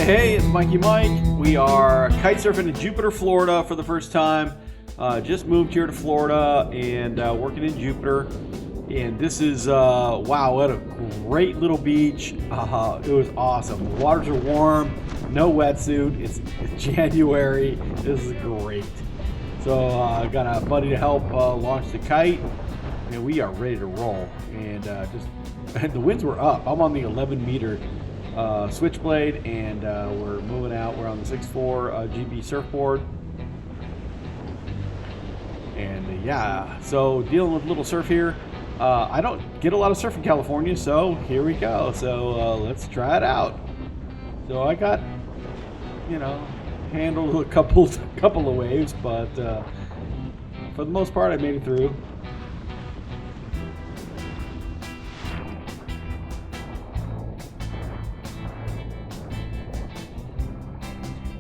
Hey, it's Mikey Mike. We are kite surfing in Jupiter, Florida for the first time. Just moved here to Florida and working in Jupiter. And this is, wow, what a great little beach. It was awesome. The waters are warm, no wetsuit. It's January. This is great. So I got a buddy to help launch the kite. And we are ready to roll. And the winds were up. I'm on the 11 meter switchblade, and we're moving out. We're on the 6.4 Bg Surfboard, and yeah, so dealing with a little surf here. I don't get a lot of surf in California, so here we go. So let's try it out. So I got, handled a couple of waves, but for the most part, I made it through.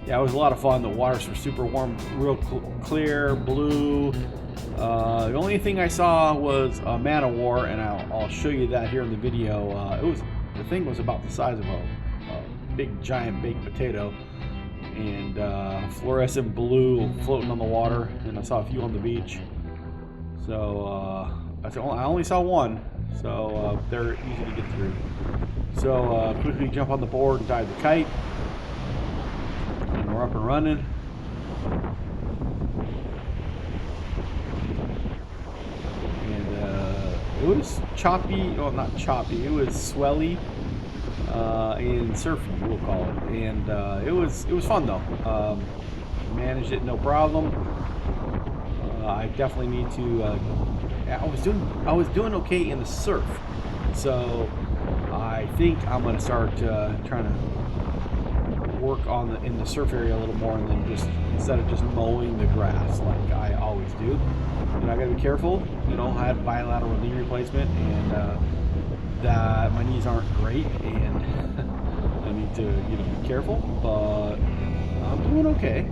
Yeah, it was a lot of fun. The waters were super warm, real clear, blue. The only thing I saw was a man of war, and I'll show you that here in the video. The thing was about the size of a big giant baked potato, and fluorescent blue floating on the water. And I saw a few on the beach. So I only saw one, so they're easy to get through. So quickly jump on the board and dive the kite. We're up and running. And it was choppy, well, not choppy, it was swelly and surfy, we'll call it. And it was fun though. Managed it no problem. I definitely need to I was doing okay in the surf, so I think I'm gonna start trying to work in the surf area a little more, and then just instead of just mowing the grass like I always do. I gotta be careful. I had bilateral knee replacement, and that my knees aren't great, and I need to be careful. But I'm doing okay.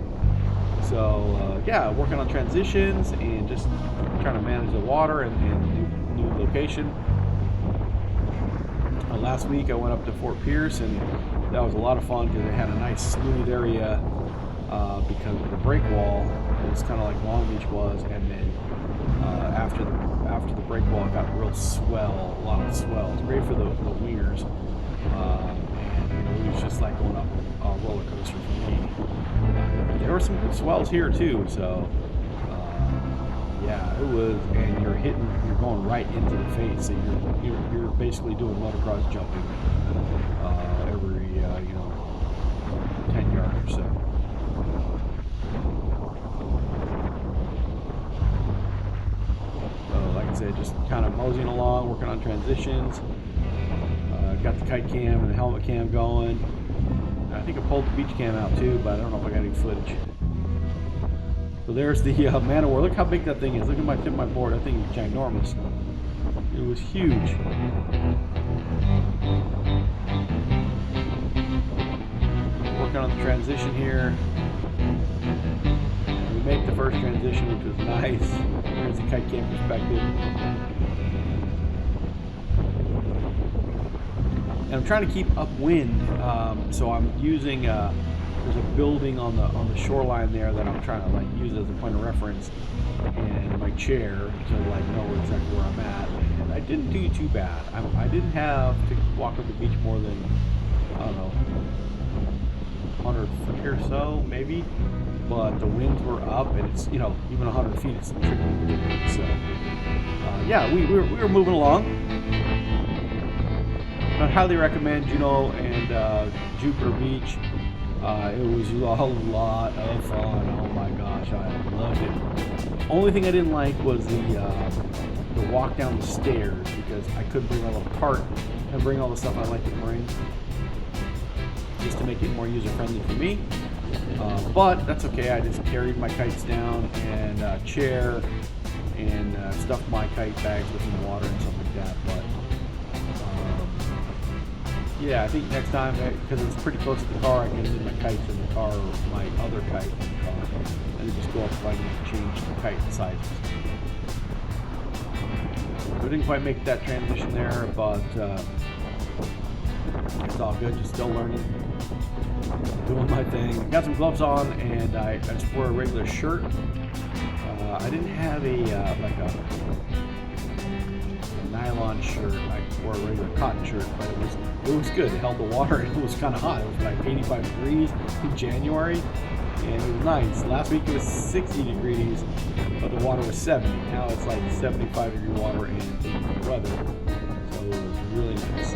So yeah, working on transitions and just trying to manage the water and new location. Last week I went up to Fort Pierce, and that was a lot of fun because they had a nice smooth area because of the break wall. It was kind of like Long Beach was, and then after the break wall, it got real swell, a lot of swell. It's great for the wingers, and it was just like going up a roller coaster for me. There were some good swells here too, so yeah, it was. And you're going right into the face, so you're basically doing motocross jumping every 10 yards or so. So like I said, just kind of moseying along, working on transitions. Got the kite cam and the helmet cam going. I think I pulled the beach cam out too, but I don't know if I got any footage. So there's the man of war. Look how big that thing is. Look at my tip of my board. That thing is ginormous. It was huge. Working on the transition here. We made the first transition, which was nice. Here's the kite cam perspective. And I'm trying to keep upwind, so I'm using there's a building on the shoreline there that I'm trying to use as a point of reference, and my chair to know exactly where I'm at. And I didn't do too bad. I didn't have to walk up the beach more than, I don't know, 100 feet or so maybe, but the winds were up, and it's even 100 feet it's tricky to get. So yeah, we were moving along. I'd highly recommend Juno and Jupiter Beach. It was a lot of fun. Oh my gosh, I loved it. Only thing I didn't like was the walk down the stairs, because I couldn't bring my little cart and bring all the stuff I like to bring, just to make it more user friendly for me. But that's okay. I just carried my kites down and a chair and stuffed my kite bags with some water and stuff like that. But yeah, I think next time, because it's pretty close to the car, I can leave my kites in the car, or my other kite in the car, and then just go up if I need to change the kite sizes. We didn't quite make that transition there, but It's all good, just still learning, doing my thing. Got some gloves on, and I just wore a regular shirt. I didn't have a like a nylon shirt. I wore a regular cotton shirt, but it was good. It held the water, and it was kind of hot. It was like 85 degrees in January, and it was nice. Last week it was 60 degrees, but the water was 70. Now it's like 75 degree water and 80 degree weather, so it was really nice.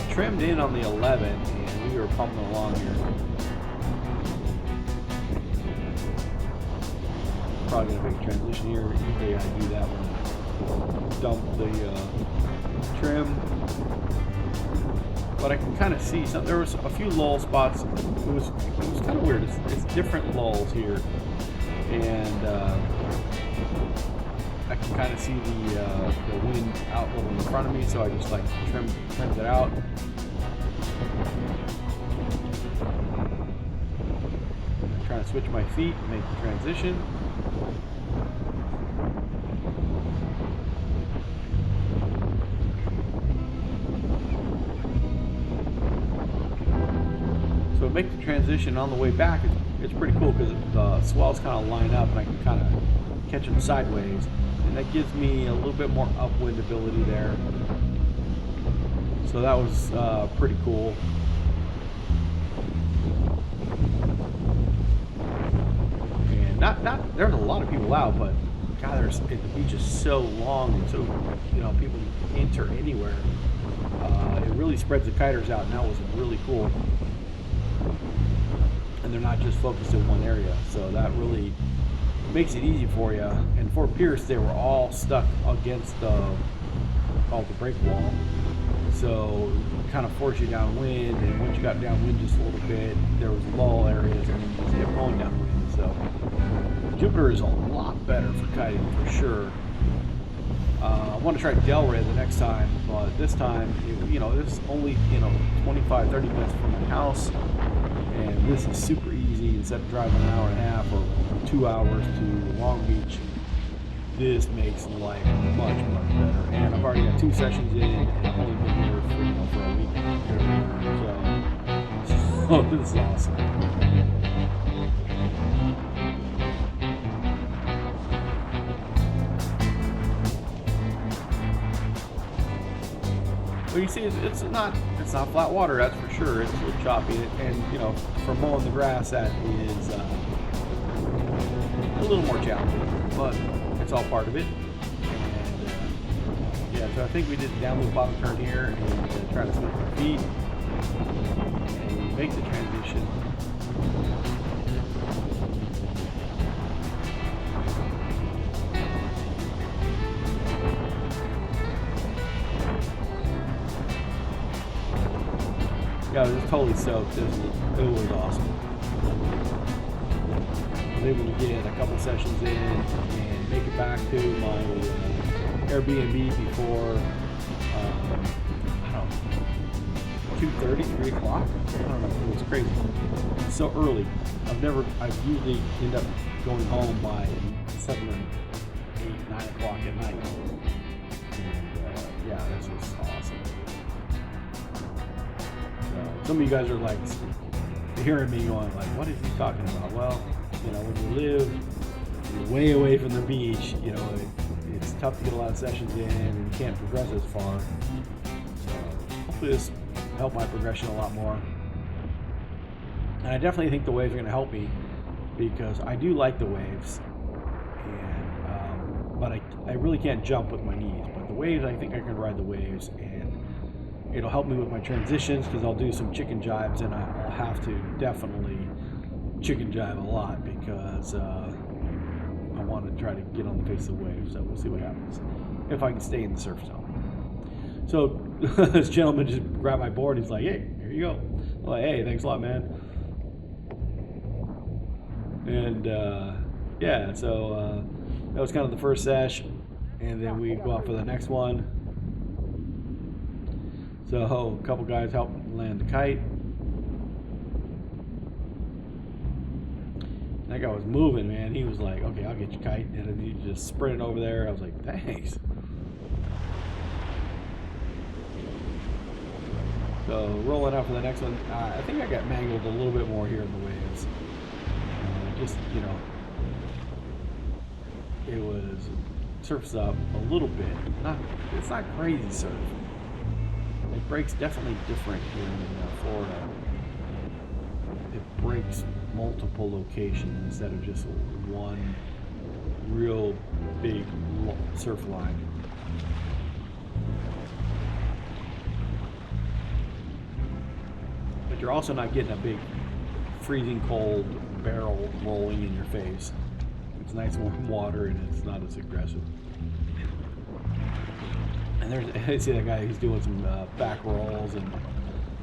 Trimmed in on the 11, and we were pumping along here. Probably gonna make a transition here. Usually I do that when I dump the trim, but I can kind of see some. There was a few lull spots. It was kind of weird. It's different lulls here, and I can kind of see the wind out a little in front of me, so I just like trimmed it out. I'm trying to switch my feet and make the transition. So make the transition on the way back. It's pretty cool because the swells kind of line up, and I can kind of catch them sideways. And that gives me a little bit more upwind ability there. So that was pretty cool. And not there's a lot of people out, but God, the beach is so long, and so people enter anywhere. It really spreads the kiters out, and that was really cool. And they're not just focused in one area, so that really makes it easy for you. And for Pierce, they were all stuck against the break wall, so it kind of forced you downwind. And once you got downwind just a little bit, there was lull areas, and then you just kept going downwind. So Jupiter is a lot better for kiting for sure. I want to try Delray the next time, but this time, this is only 25-30 minutes from my house, and this is super easy. Instead of driving an hour and a half or 2 hours to Long Beach, this makes life much better. And I've already got 2 sessions in, and I've only been here for a week. So this is awesome. Well, you see, it's not flat water, that's for sure. It's a little choppy, and for mowing the grass, that is a little more challenging, but it's all part of it. And yeah, so I think we did the downward bottom turn here, and try to switch my feet and make the transition. Yeah, it was totally soaked. It was awesome. I was able to get a couple sessions in and make it back to my Airbnb before, 2:30, 3 o'clock. I don't know. It was crazy. It's so early. I usually end up going home by 7 or 8, 9 o'clock at night. And yeah, this was awesome. Some of you guys are like hearing me going like, what is he talking about? Well, when you live way away from the beach, it's tough to get a lot of sessions in, and you can't progress as far. So hopefully this will help my progression a lot more. And I definitely think the waves are going to help me, because I do like the waves, and but I really can't jump with my knees. But the waves, I think I can ride the waves, and it'll help me with my transitions, because I'll do some chicken jibes, and I'll have to definitely chicken jibe a lot, because I want to try to get on the face of the waves. So we'll see what happens if I can stay in the surf zone. So this gentleman just grabbed my board. He's like, "Hey, here you go." I'm like, "Hey, thanks a lot, man." And yeah, so that was kind of the first sesh, and then we go out for the next one. So a couple guys helped land the kite. That guy was moving, man. He was like, okay, I'll get your kite. And then he just sprinted over there. I was like, thanks. So rolling out for the next one. I think I got mangled a little bit more here in the waves. Just, you know, it was surfs up a little bit. It's not crazy surf. It breaks definitely different here in Florida. It breaks multiple locations instead of just one real big surf line. But you're also not getting a big freezing cold barrel rolling in your face. It's nice warm water and it's not as aggressive. And I see that guy, he's doing some back rolls, and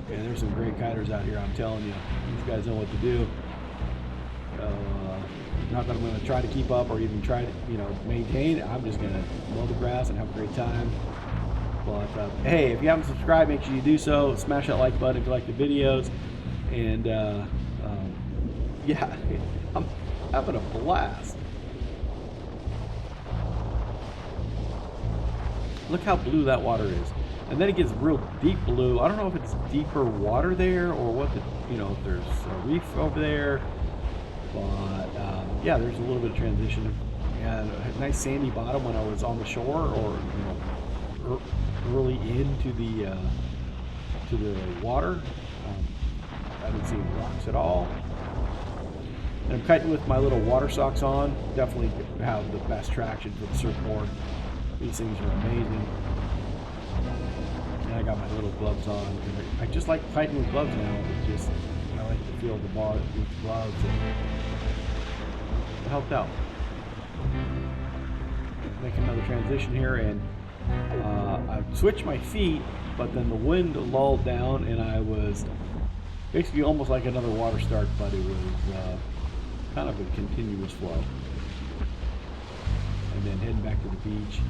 there's some great kiters out here, I'm telling you. These guys know what to do. Not that I'm going to try to keep up or even try to, you know, maintain. I'm just going to mow the grass and have a great time. But hey, if you haven't subscribed, make sure you do so. Smash that like button if you like the videos. And yeah, I'm having a blast. Look how blue that water is. And then it gets real deep blue. I don't know if it's deeper water there or what the, you know, if there's a reef over there. But yeah, there's a little bit of transition. And a nice sandy bottom when I was on the shore, or, you know, early into the water. I didn't see any rocks at all. And I'm kiting with my little water socks on. Definitely have the best traction for the surfboard. These things are amazing. And I got my little gloves on. I just like kiting with gloves now. It's just, I like to feel the bar with gloves. And it helped out. Make another transition here, and I switched my feet, but then the wind lulled down, and I was basically almost like another water start, but it was kind of a continuous flow. And then heading back to the beach.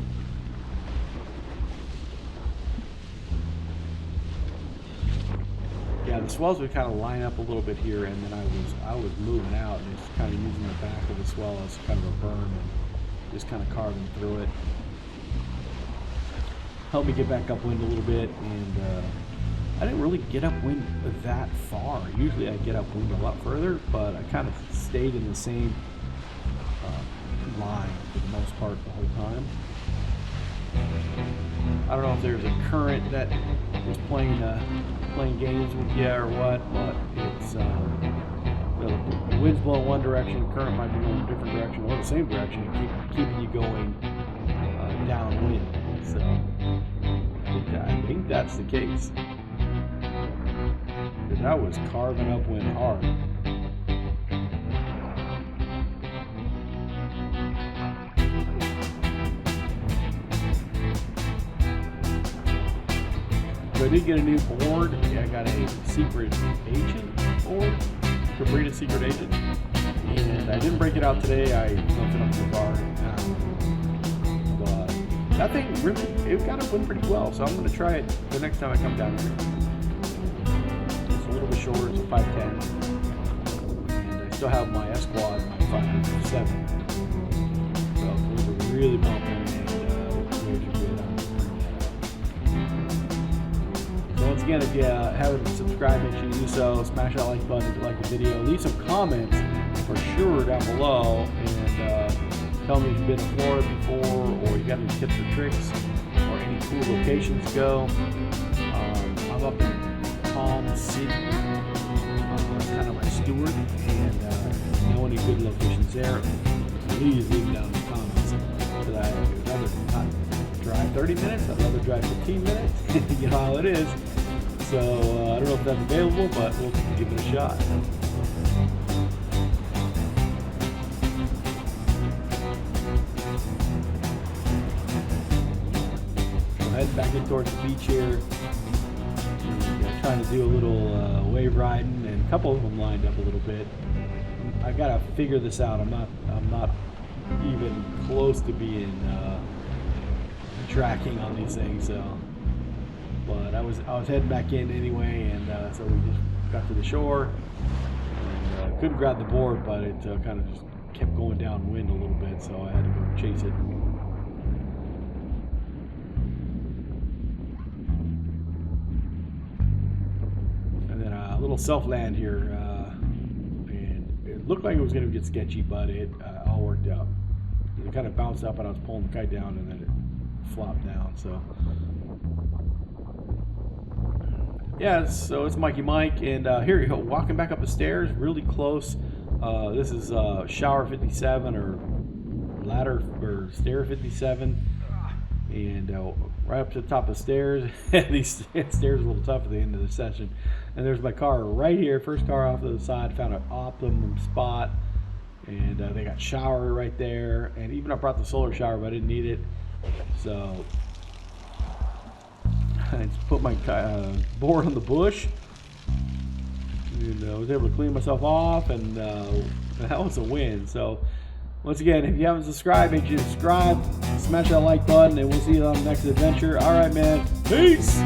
Yeah, the swells would kind of line up a little bit here, and then I was moving out and just kind of using the back of the swell as kind of a berm and just kind of carving through it. Helped me get back upwind a little bit, and I didn't really get upwind that far. Usually I get upwind a lot further, but I kind of stayed in the same line for the most part the whole time. I don't know if there's a current that is playing games with you or what, but it's the wind's blowing one direction, the current might be going a different direction or the same direction, and keeping you going downwind. So I think that's the case. Because I was carving upwind hard. So I did get a new board. Yeah, I got a secret agent board, Cabrita secret agent, and I didn't break it out today. I left it up in the car. But that thing really, it got up pretty well. So I'm going to try it the next time I come down here. It's a little bit shorter. It's a 510, and I still have my S-Quad, my 507. So it's really pumping, and waves are good. Once again, if you haven't subscribed, make sure you do so. Smash that like button if you like the video. Leave some comments for sure down below, and tell me if you've been to Florida before, or you got any tips or tricks, or any cool locations to go. I'm up in Palm City, kind of my steward, and if you know any good locations there, please leave them down in the comments. Because I'd rather not drive 30 minutes, I'd rather drive 15 minutes. You know how it is. So I don't know if that's available, but we'll give it a shot. So heading back in towards the beach here. And, trying to do a little wave riding, and a couple of them lined up a little bit. I gotta figure this out. I'm not even close to being tracking on these things, so. But I was heading back in anyway, and so we just got to the shore and couldn't grab the board, but it kind of just kept going downwind a little bit, so I had to go chase it. And then a little self-land here, and it looked like it was going to get sketchy, but it all worked out. It kind of bounced up, and I was pulling the kite down, and then it flopped down. So yeah, so it's Mikey Mike, and here you go, walking back up the stairs, really close. This is shower 57 or ladder or stair 57, and right up to the top of the stairs. These stairs are a little tough at the end of the session. And there's my car right here, first car off to the side. Found an optimum spot, and they got shower right there. And even I brought the solar shower, but I didn't need it, so I just put my board on the bush, and I was able to clean myself off, and that was a win. So once again, if you haven't subscribed, make sure you subscribe, smash that like button, and we'll see you on the next adventure. All right, man, peace.